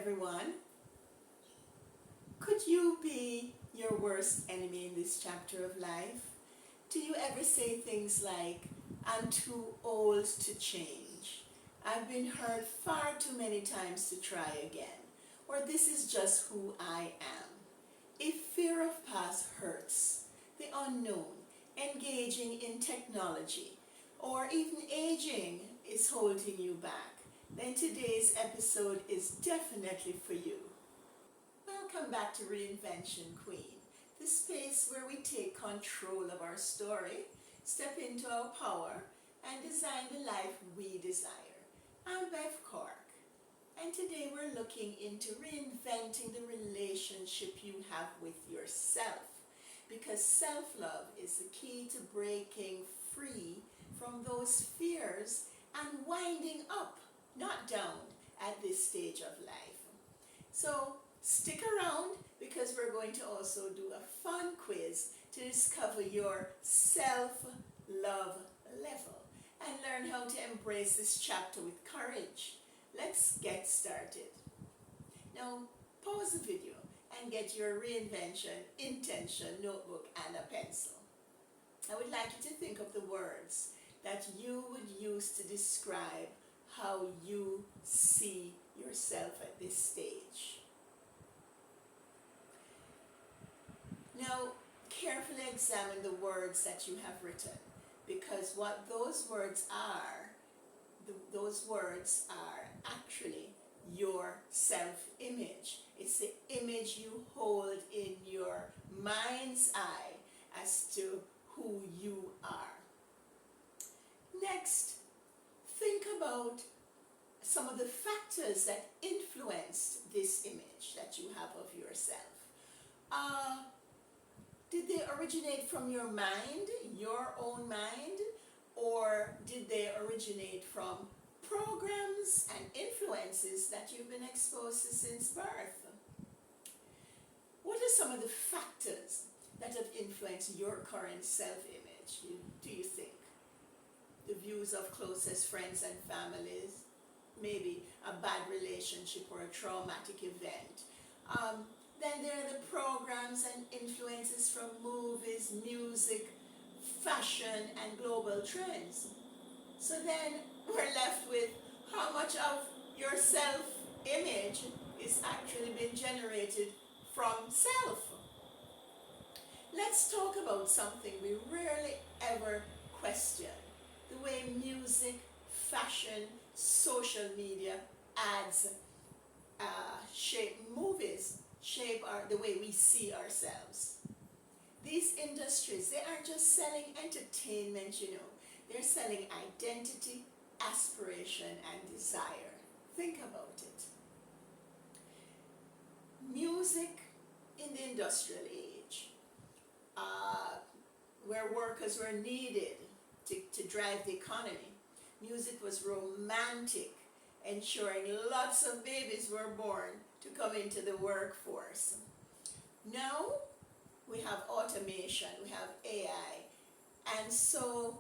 everyone. Could you be your worst enemy in this chapter of life? Do you ever say things like, I'm too old to change, I've been hurt far too many times to try again, or this is just who I am? If fear of past hurts, the unknown, engaging in technology, or even aging is holding you back, then today's episode is definitely for you. Welcome back to Reinvention Queen, the space where we take control of our story, step into our power, and design the life we desire. I'm Bev Cork, and today we're looking into reinventing the relationship you have with yourself, because self-love is the key to breaking free from those fears and winding up, not down, at this stage of life. So stick around, because we're going to also do a fun quiz to discover your self-love level and learn how to embrace this chapter with courage. Let's get started. Now, pause the video and get your reinvention intention notebook and a pencil. I would like you to think of the words that you would use to describe how you see yourself at this stage. Now, carefully examine the words that you have written, because what those words are, those words are actually your self-image. It's the image you hold in your mind's eye as to who you are. Next, think about some of the factors that influenced this image that you have of yourself. Did they originate from your mind, your own mind, or did they originate from programs and influences that you've been exposed to since birth? What are some of the factors that have influenced your current self-image, do you think? The views of closest friends and families, maybe a bad relationship or a traumatic event. Then there are the programs and influences from movies, music, fashion, and global trends. So then we're left with how much of your self-image is actually being generated from self. Let's talk about something we rarely ever question: the way music, fashion, social media, ads, shape the way we see ourselves. These industries, they aren't just selling entertainment, they're selling identity, aspiration, and desire. Think about it. Music in the industrial age, where workers were needed to drive the economy. Music was romantic, ensuring lots of babies were born to come into the workforce. Now we have automation, we have AI, and so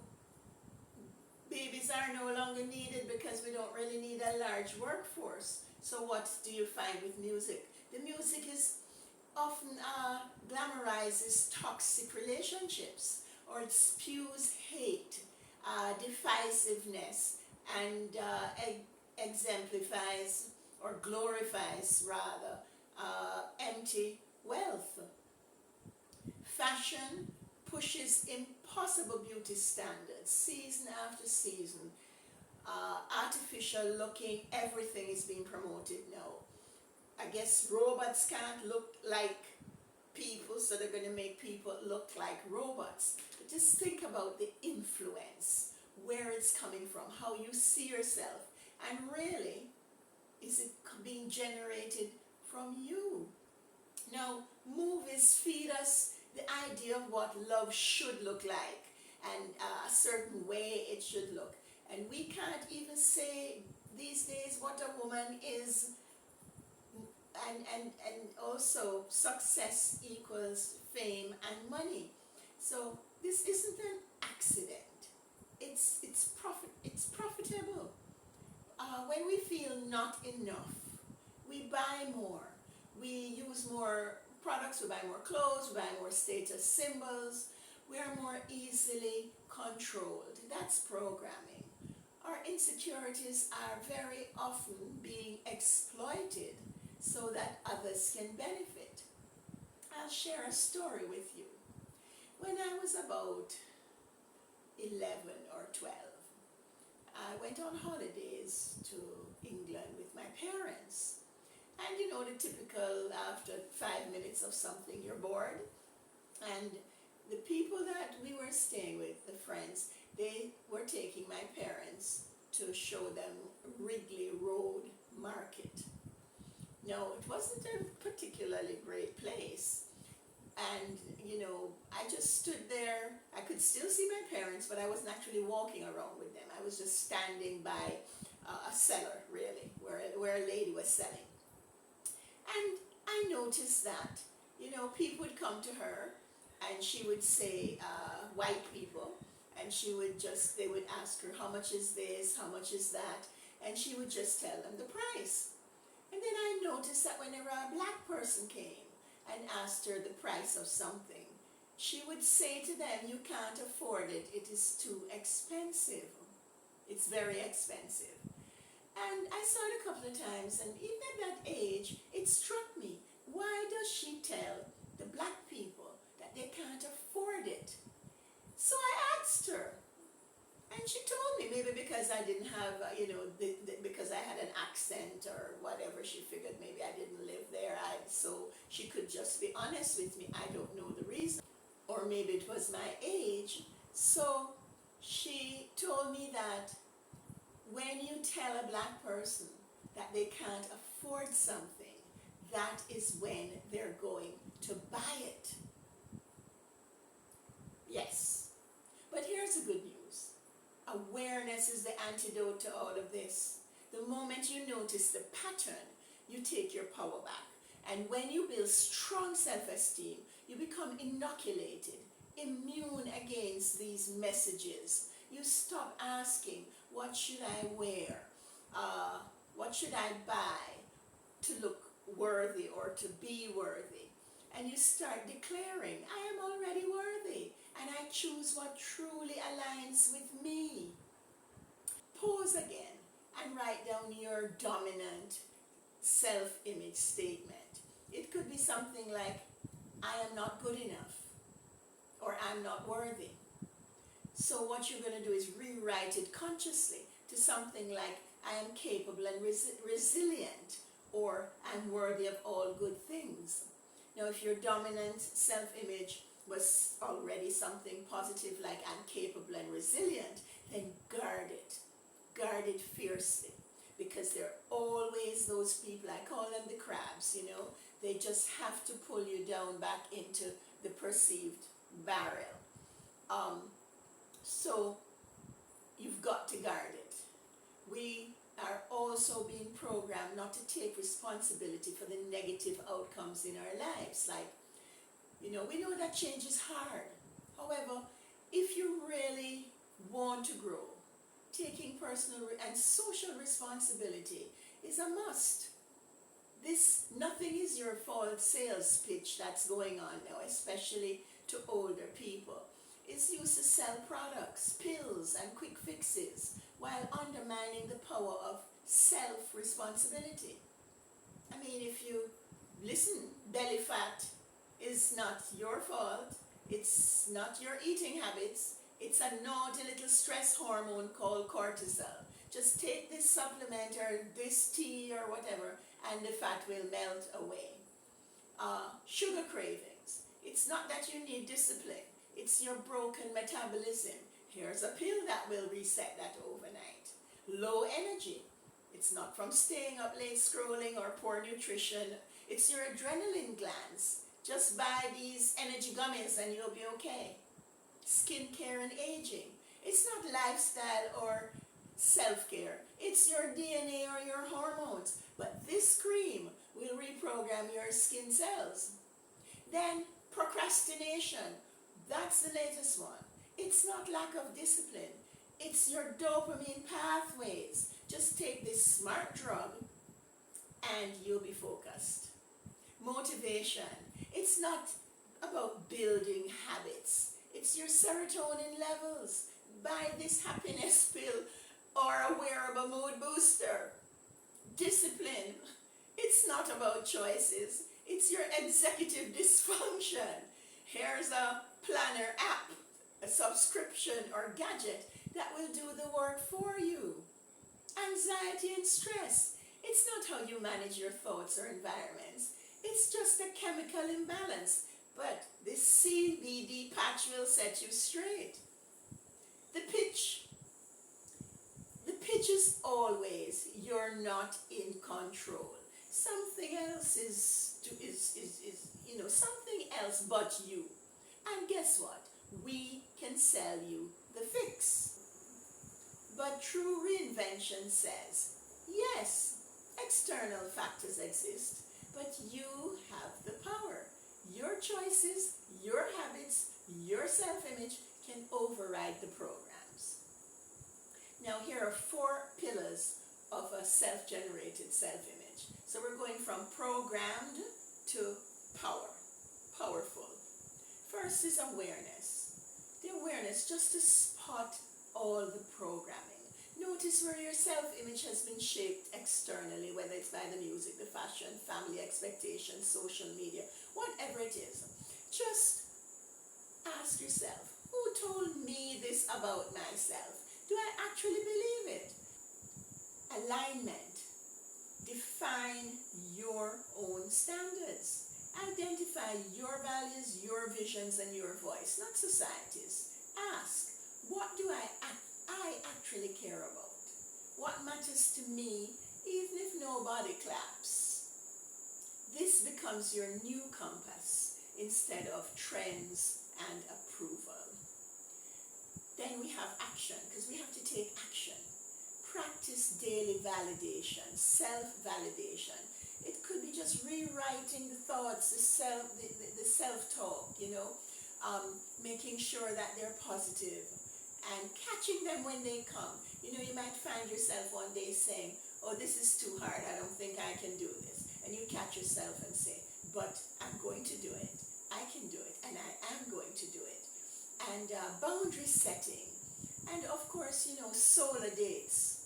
babies are no longer needed because we don't really need a large workforce. So what do you find with music? The music is often glamorizes toxic relationships, or it spews hate, divisiveness, and exemplifies or glorifies rather empty wealth. Fashion pushes impossible beauty standards season after season. Artificial looking, everything is being promoted now. I guess robots can't look like people, so they're going to make people look like robots. But just think about the influence, where it's coming from, how you see yourself, and really, is it being generated from you? Now, movies feed us the idea of what love should look like, and a certain way it should look. And we can't even say these days what a woman is, and also success equals fame and money. So this isn't an accident. It's profitable. When we feel not enough, We buy more. We use more products, we buy more clothes, we buy more status symbols. We are more easily controlled. That's programming. Our insecurities are very often being exploited so that others can benefit. I'll share a story with you. When I was about 11 or 12, I went on holidays to England with my parents. And you know the typical, after 5 minutes of something, you're bored. And the people that we were staying with, the friends, they were taking my parents to show them Wrigley Road Market. No, it wasn't a particularly great place. And, you know, I just stood there. I could still see my parents, but I wasn't actually walking around with them. I was just standing by a cellar, really, where a lady was selling. And I noticed that, you know, people would come to her and she would say, white people, and they would ask her, how much is this, how much is that? And she would just tell them the price. And then I noticed that whenever a black person came and asked her the price of something, she would say to them, you can't afford it, it is too expensive. It's very expensive. And I saw it a couple of times, and even at that age, it struck me. Why does she tell the black people that they can't afford it? So I asked her, and she told me, maybe because I didn't have, because I had an accent or whatever, she figured maybe I didn't live there, so she could just be honest with me. I don't know the reason. Or maybe it was my age. So she told me that when you tell a black person that they can't afford something, that is when they're going to buy it. Yes. But here's the good news. Awareness is the antidote to all of this. The moment you notice the pattern, you take your power back. And when you build strong self-esteem, you become inoculated, immune against these messages. You stop asking, what should I wear? What should I buy to look worthy or to be worthy? And you start declaring, I am already worthy, and I choose what truly aligns with me. Pause again and write down your dominant self-image statement. It could be something like, I am not good enough, or I'm not worthy. So what you're going to do is rewrite it consciously to something like, I am capable and resilient, or I'm worthy of all good things. Now, if your dominant self-image was already something positive like I'm capable and resilient, then guard it. Guard it fiercely. Because there are always those people, I call them the crabs, you know. They just have to pull you down back into the perceived barrel. So you've got to guard it. We are also being programmed not to take responsibility for the negative outcomes in our lives. Like, you know, we know that change is hard. However, if you really want to grow, taking personal and social responsibility is a must. This nothing is your fault sales pitch that's going on now, especially to older people. It's used to sell products, pills, and quick fixes while undermining the power of self-responsibility. I mean, if you listen, belly fat is not your fault. It's not your eating habits. It's a naughty little stress hormone called cortisol. Just take this supplement or this tea or whatever, and the fat will melt away. Sugar cravings. It's not that you need discipline. It's your broken metabolism. Here's a pill that will reset that overnight. Low energy. It's not from staying up late scrolling or poor nutrition. It's your adrenaline glands. Just buy these energy gummies and you'll be okay. Skincare and aging. It's not lifestyle or self-care. It's your DNA or your hormones. But this cream will reprogram your skin cells. Then procrastination. That's the latest one. It's not lack of discipline. It's your dopamine pathways. Just take this smart drug and you'll be focused. Motivation. It's not about building habits. It's your serotonin levels. Buy this happiness pill or a wearable mood booster. Discipline. It's not about choices. It's your executive dysfunction. Here's a planner app, a subscription or gadget that will do the work for you. Anxiety and stress. It's not how you manage your thoughts or environments. It's just a chemical imbalance. But this CBD patch will set you straight. The pitch. The pitch is always you're not in control. Something else is something else but you. And guess what? We can sell you the fix. But true reinvention says, yes, external factors exist, but you have the power. Your choices, your habits, your self-image can override the programs. Now here are 4 pillars of a self-generated self-image. So we're going from programmed to powerful. First is awareness. The awareness just to spot all the programming. Notice where your self-image has been shaped externally, whether it's by the music, the fashion, family expectations, social media, whatever it is. Just ask yourself, who told me this about myself? Do I actually believe it? Alignment. Define your own standards. Identify your values, your visions, and your voice, not society's. Ask, what do I actually care about? What matters to me, even if nobody claps? This becomes your new compass instead of trends and approval. Then we have action, because we have to take action. Practice daily validation, self-validation. It could be just rewriting the thoughts, the self-talk, making sure that they're positive and catching them when they come. You might find yourself one day saying, oh, this is too hard, I don't think I can do this. And you catch yourself and say, but I'm going to do it. I can do it, and I am going to do it. And boundary setting. And of course, solar dates.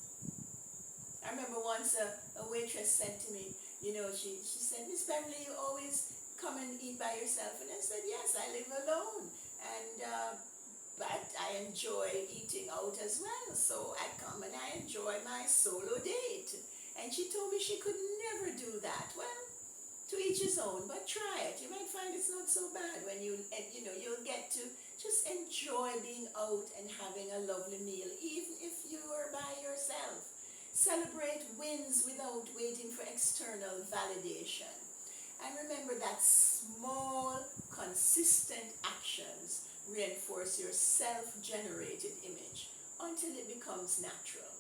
I remember once a waitress said to me, she said, Miss Beverly, you always come and eat by yourself? And I said, yes, I live alone. But I enjoy eating out as well. So I come and I enjoy my solo date. And she told me she could never do that. Well, to each his own, but try it. You might find it's not so bad when you'll get to just enjoy being out and having a lovely meal, even if you are by yourself. Celebrate wins without waiting for external validation. And remember that small, consistent actions reinforce your self-generated image until it becomes natural.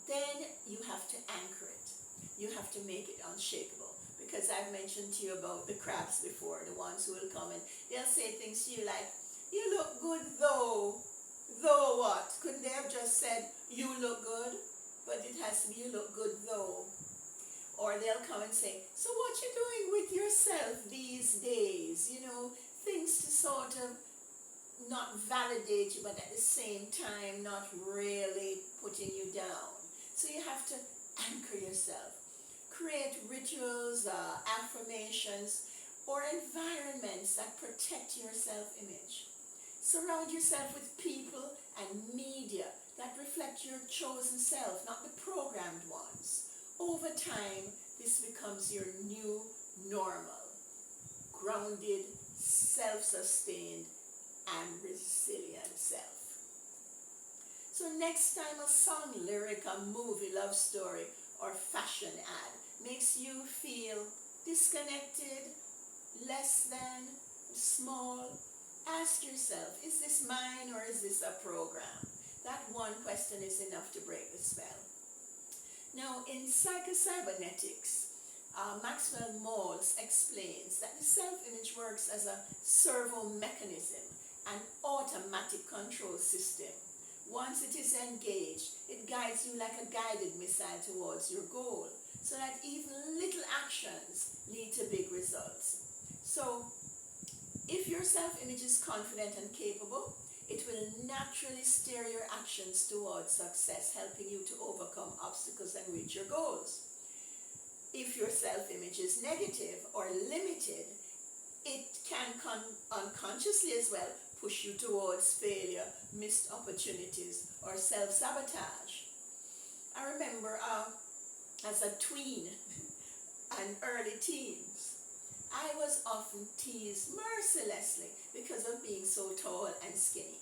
Then you have to anchor it. You have to make it unshakable. Because I've mentioned to you about the crabs before, the ones who will come and they'll say things to you like, you look good though. Though what? Couldn't they have just said, you look good? But it has to be, you look good though. Or they'll come and say, so what you doing with yourself these days? Things to sort of not validate you, but at the same time not really putting you down. So you have to anchor yourself. Create rituals, affirmations, or environments that protect your self-image. Surround yourself with people and media that reflect your chosen self, not the programmed ones. Over time, this becomes your new normal. Grounded, self-sustained, and resilient self. So next time a song, lyric, a movie, love story, or fashion ad makes you feel disconnected, less than, small, ask yourself, is this mine or is this a program? That one question is enough to break the spell. Now, in psychocybernetics, Maxwell Maltz explains that the self-image works as a servo mechanism, an automatic control system. Once it is engaged, it guides you like a guided missile towards your goal. so that even little actions lead to big results. So if your self-image is confident and capable, it will naturally steer your actions towards success, helping you to overcome obstacles and reach your goals. If your self-image is negative or limited, it can unconsciously as well push you towards failure, missed opportunities, or self-sabotage. I remember as a tween and early teens, I was often teased mercilessly because of being so tall and skinny.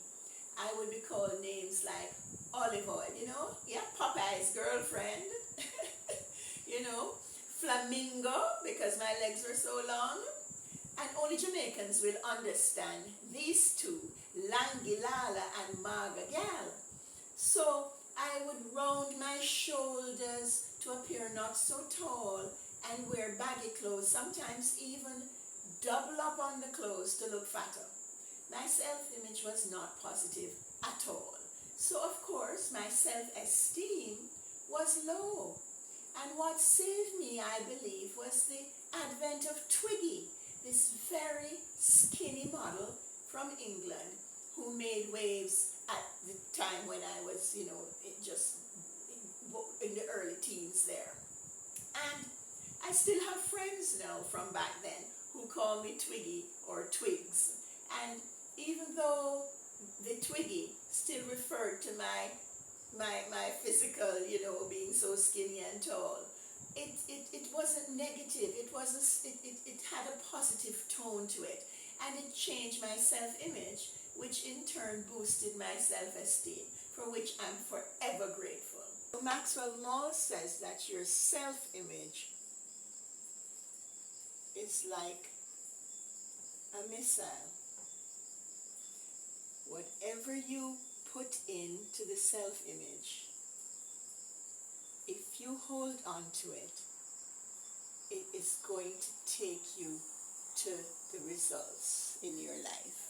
I would be called names like Olive Oil, yeah, Popeye's girlfriend, Flamingo because my legs were so long. And only Jamaicans will understand these two, Langilala and Marga Gal. So I would round my shoulders to appear not so tall and wear baggy clothes, sometimes even double up on the clothes to look fatter. My self-image was not positive at all. So of course my self-esteem was low. And what saved me, I believe, was the advent of Twiggy, this very skinny model from England who made waves at the time when I was, just in the early teens there. And I still have friends now from back then who call me Twiggy or Twigs. And even though the Twiggy still referred to my physical, being so skinny and tall, it wasn't negative. It had a positive tone to it, and it changed my self-image, which in turn boosted my self-esteem, for which I'm forever grateful. Maxwell Maltz says that your self-image is like a missile. Whatever you put into the self-image, if you hold on to it, it is going to take you to the results in your life.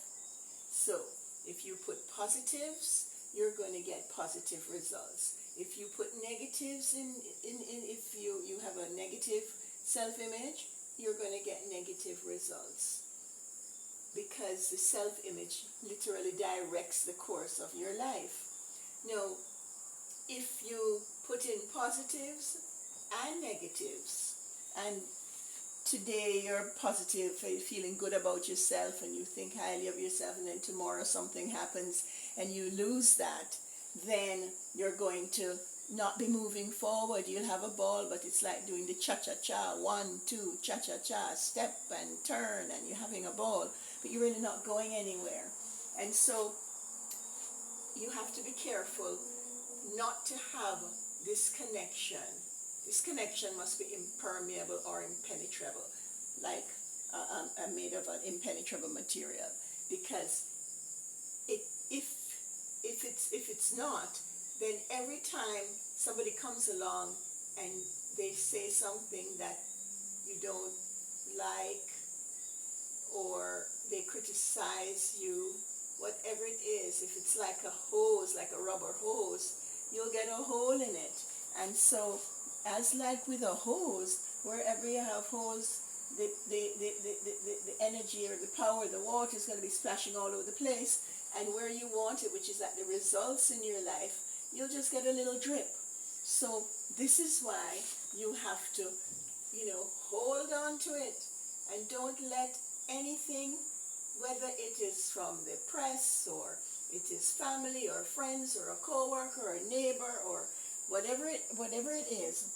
So, if you put positives, you're going to get positive results. If you put negatives if you have a negative self-image, you're going to get negative results. Because the self-image literally directs the course of your life. Now, if you put in positives and negatives, and today you're positive, feeling good about yourself, and you think highly of yourself, and then tomorrow something happens and you lose that, then you're going to not be moving forward. You'll have a ball, but it's like doing the cha-cha-cha, 1, 2, cha-cha-cha, step and turn, and you're having a ball, but you're really not going anywhere. And so you have to be careful not to have this connection. This connection must be impermeable or impenetrable, like made of an impenetrable material. Because if it's not, then every time somebody comes along and they say something that you don't like, or they criticize you, whatever it is, if it's like a hose, like a rubber hose, you'll get a hole in it. And so, as like with a hose, wherever you have hose, the energy or the power, the water is going to be splashing all over the place, and where you want it, which is at the results in your life, you'll just get a little drip. So this is why you have to, hold on to it, and don't let anything, whether it is from the press or it is family or friends or a co-worker or a neighbor or whatever it is,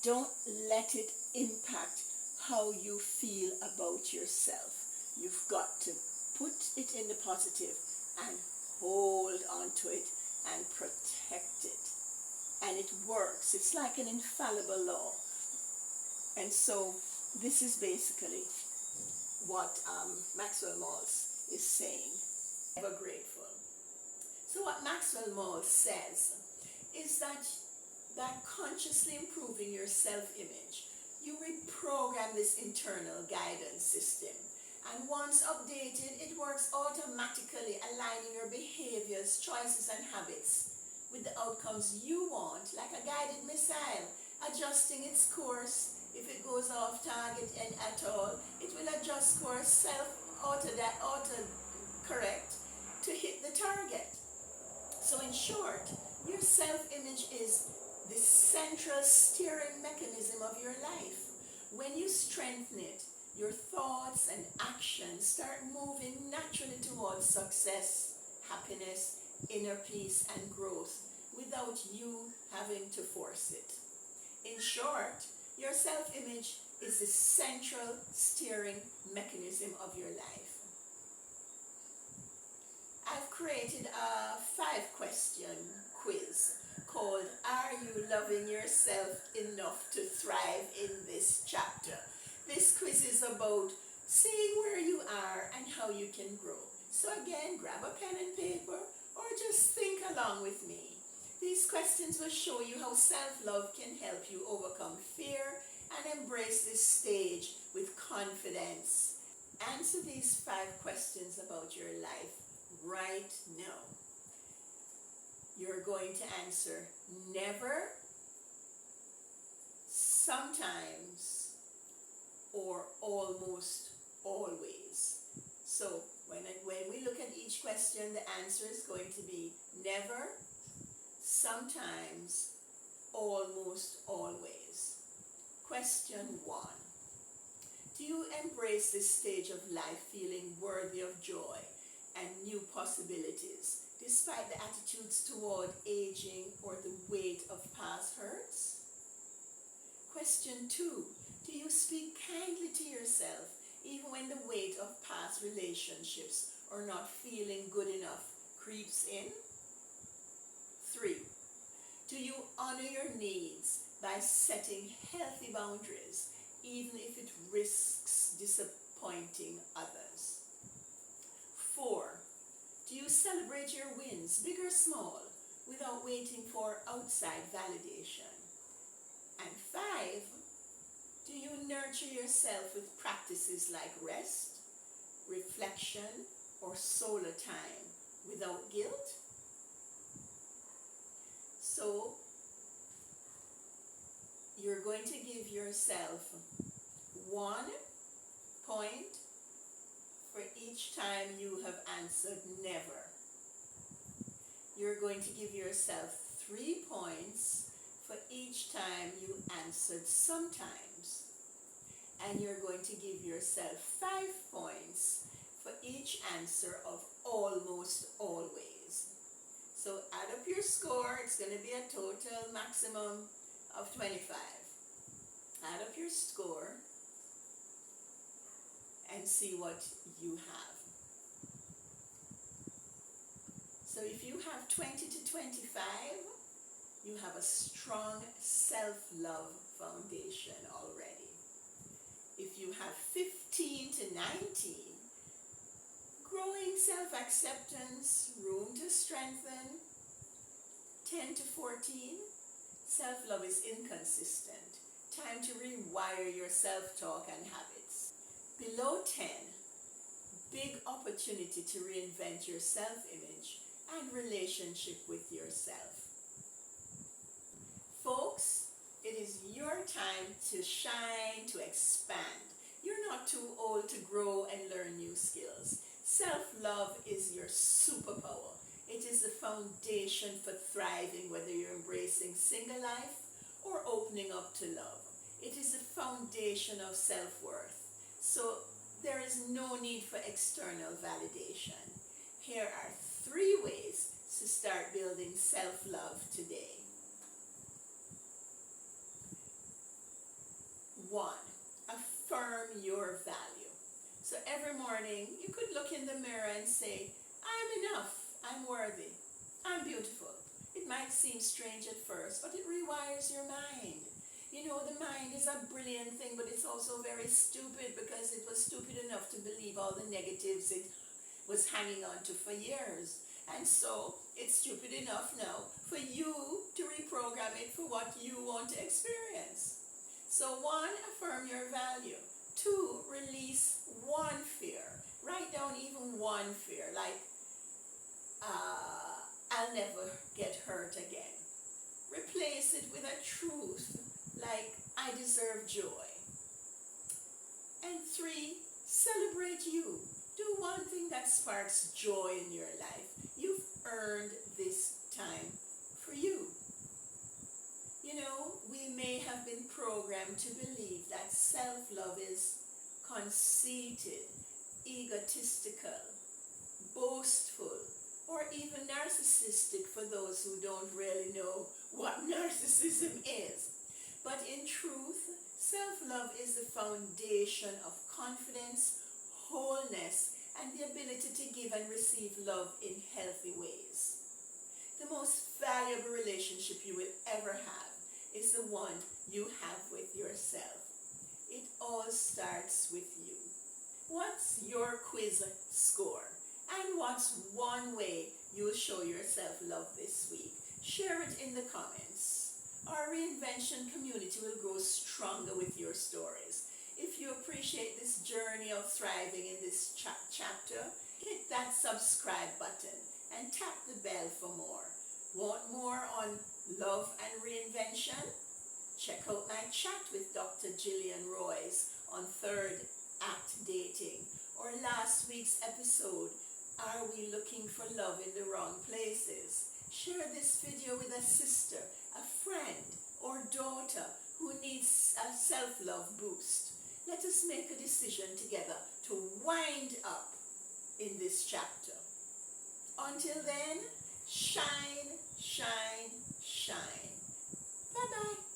don't let it impact how you feel about yourself. You've got to put it in the positive and hold on to it and protect it. And it works. It's like an infallible law. And so this is basically what Maxwell Maltz is saying. Ever grateful. So what Maxwell Maltz says is that by consciously improving your self-image, you reprogram this internal guidance system. And once updated, it works automatically, aligning your behaviors, choices, and habits with the outcomes you want, like a guided missile. adjusting its course. If it goes off target and at all, it will adjust course auto correct to hit the target. So in short, your self-image is the central steering mechanism of your life. When you strengthen it, your thoughts and actions start moving naturally towards success, happiness, inner peace, and growth without you having to force it. In short, your self-image is the central steering mechanism of your life. I've created a 5-question quiz called Are You Loving Yourself Enough to Thrive in This Chapter? This quiz is about seeing where you are and how you can grow. So again, grab a pen and paper or just think along with me. These questions will show you how self-love can help you overcome fear and embrace this stage with confidence. Answer these 5 questions about your life right now. You're going to answer never, sometimes, or almost always. So when we look at each question, the answer is going to be never, sometimes, almost always. Question 1. Do you embrace this stage of life feeling worthy of joy and new possibilities, despite the attitudes toward aging or the weight of past hurts? Question 2. Do you speak kindly to yourself even when the weight of past relationships or not feeling good enough creeps in? 3. Do you honor your needs by setting healthy boundaries even if it risks disappointing others? 4. Do you celebrate your wins, big or small, without waiting for outside validation? And 5. Do you nurture yourself with practices like rest, reflection, or solo time without guilt? So, you're going to give yourself 1 point for each time you have answered never. You're going to give yourself 3 points for each time you answered sometimes. And you're going to give yourself 5 points for each answer of almost always. So add up your score. It's going to be a total maximum of 25. Add up your score and see what you have. So if you have 20 to 25, you have a strong self-love foundation already. If you have 15 to 19, growing self-acceptance, room to strengthen. 10 to 14, self-love is inconsistent. Time to rewire your self-talk and habits. Below 10, big opportunity to reinvent your self-image and relationship with yourself. Folks, it is your time to shine, to expand. You're not too old to grow and learn new skills. Self-love is your superpower. It is the foundation for thriving, whether you're embracing single life or opening up to love. It is the foundation of self-worth. So there is no need for external validation. Here are 3 ways to start building self-love today. 1. Affirm your value. So every morning you could look in the mirror and say, I'm enough, I'm worthy, I'm beautiful. It might seem strange at first, but it rewires your mind. You know, the mind is a brilliant thing, but it's also very stupid because it was stupid enough to believe all the negatives it was hanging on to for years. And so it's stupid enough now for you to reprogram it for what you want to experience. So 1, affirm your value. 2, release 1 fear. Write down even 1 fear, like, I'll never get hurt again. Replace it with a truth, I deserve joy. And 3, celebrate you. Do one thing that sparks joy in your life. You've earned this time for you. You know, we may have been programmed to believe that self-love is conceited, egotistical, boastful, or even narcissistic for those who don't really know what narcissism is. But in truth, self-love is the foundation of confidence, wholeness, and the ability to give and receive love in healthy ways. The most valuable relationship you will ever have is the one you have with yourself. It all starts with you. What's your quiz score? And what's one way you'll show yourself love this week? Share it in the comments. Our reinvention community will grow stronger with your stories. If you appreciate this journey of thriving in this chapter, hit that subscribe button and tap the bell for more. Want more on love and reinvention? Check out my chat with Dr. Gillian Royce on Third Act Dating, or last week's episode, Are We Looking for Love in the Wrong Places? Share this video with a sister, a friend, or daughter who needs a self-love boost. Let us make a decision together to wind up in this chapter. Until then, shine, shine, shine. Bye-bye.